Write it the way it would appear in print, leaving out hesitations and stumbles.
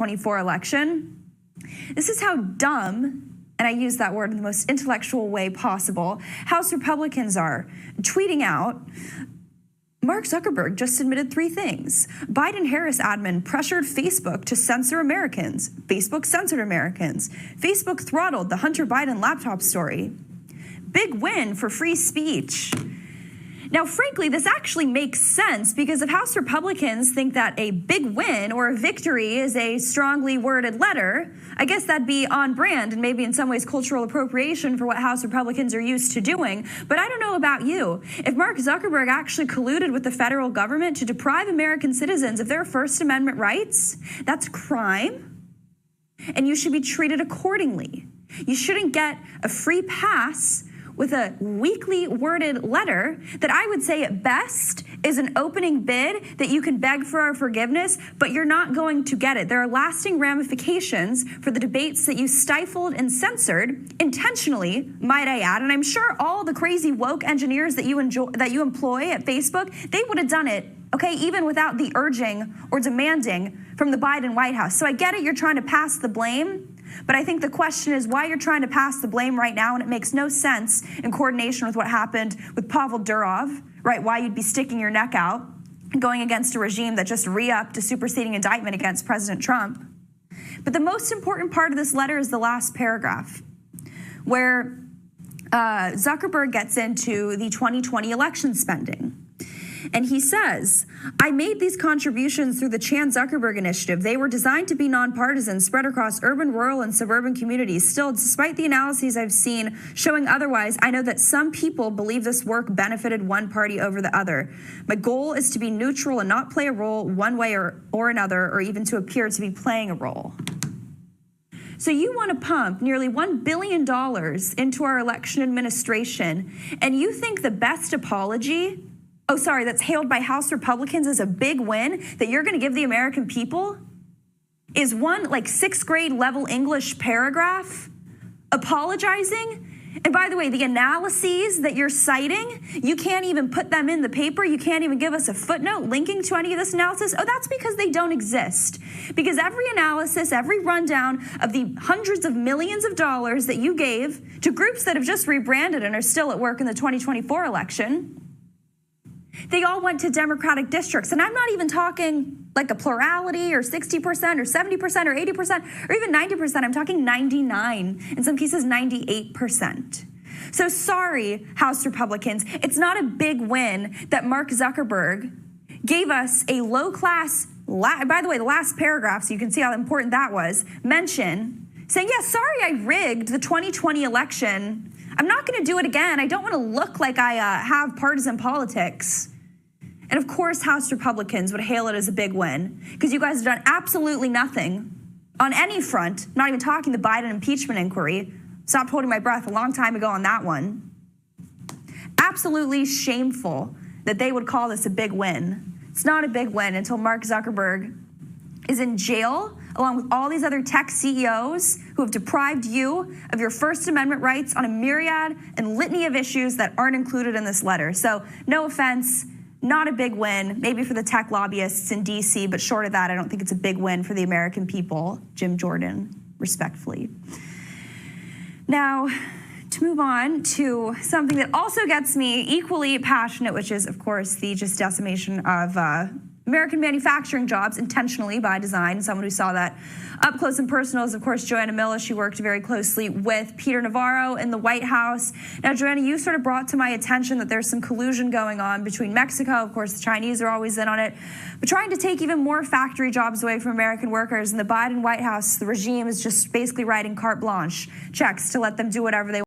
2024 election. This is how dumb, and I use that word in the most intellectual way possible, House Republicans are tweeting out, Mark Zuckerberg just admitted 3 things. Biden-Harris admin pressured Facebook to censor Americans. Facebook censored Americans. Facebook throttled the Hunter Biden laptop story. Big win for free speech. Now, frankly, this actually makes sense because if House Republicans think that a big win or a victory is a strongly worded letter, I guess that'd be on brand and maybe in some ways cultural appropriation for what House Republicans are used to doing. But I don't know about you. If Mark Zuckerberg actually colluded with the federal government to deprive American citizens of their First Amendment rights, that's crime, and you should be treated accordingly. You shouldn't get a free pass with a weakly worded letter that I would say at best is an opening bid that you can beg for our forgiveness, but you're not going to get it. There are lasting ramifications for the debates that you stifled and censored intentionally, might I add. And I'm sure all the crazy woke engineers that you employ at Facebook, they would have done it, okay, even without the urging or demanding from the Biden White House. So I get it, you're trying to pass the blame. But I think the question is why you're trying to pass the blame right now, and it makes no sense in coordination with what happened with Pavel Durov, right? Why you'd be sticking your neck out and going against a regime that just re-upped a superseding indictment against President Trump. But the most important part of this letter is the last paragraph, where Zuckerberg gets into the 2020 election spending. And he says, I made these contributions through the Chan Zuckerberg Initiative. They were designed to be nonpartisan, spread across urban, rural, and suburban communities. Still, despite the analyses I've seen showing otherwise, I know that some people believe this work benefited one party over the other. My goal is to be neutral and not play a role one way or another, or even to appear to be playing a role. So you want to pump nearly $1 billion into our election administration, and you think the best apology, that's hailed by House Republicans as a big win that you're going to give the American people is one like 6th grade level English paragraph apologizing. And by the way, the analyses that you're citing, you can't even put them in the paper. You can't even give us a footnote linking to any of this analysis. Oh, that's because they don't exist. Because every analysis, every rundown of the hundreds of millions of dollars that you gave to groups that have just rebranded and are still at work in the 2024 election, they all went to Democratic districts. And I'm not even talking like a plurality or 60% or 70% or 80% or even 90%. I'm talking 99, in some cases 98%. So sorry, House Republicans, it's not a big win that Mark Zuckerberg gave us a low-class, by the way, the last paragraph, so you can see how important that was, mention, saying, yeah, sorry I rigged the 2020 election. I'm not going to do it again. I don't want to look like I have partisan politics. And of course, House Republicans would hail it as a big win because you guys have done absolutely nothing on any front, not even talking the Biden impeachment inquiry. Stopped holding my breath a long time ago on that one. Absolutely shameful that they would call this a big win. It's not a big win until Mark Zuckerberg is in jail along with all these other tech CEOs who have deprived you of your First Amendment rights on a myriad and litany of issues that aren't included in this letter. So no offense, not a big win, maybe for the tech lobbyists in DC, but short of that, I don't think it's a big win for the American people. Jim Jordan, respectfully. Now, to move on to something that also gets me equally passionate, which is, of course, the just decimation of American manufacturing jobs intentionally by design. Someone who saw that up close and personal is, of course, Joanna Miller. She worked very closely with Peter Navarro in the White House. Now, Joanna, you sort of brought to my attention that there's some collusion going on between Mexico. Of course, the Chinese are always in on it, but trying to take even more factory jobs away from American workers. And the Biden White House, the regime is just basically writing carte blanche checks to let them do whatever they want.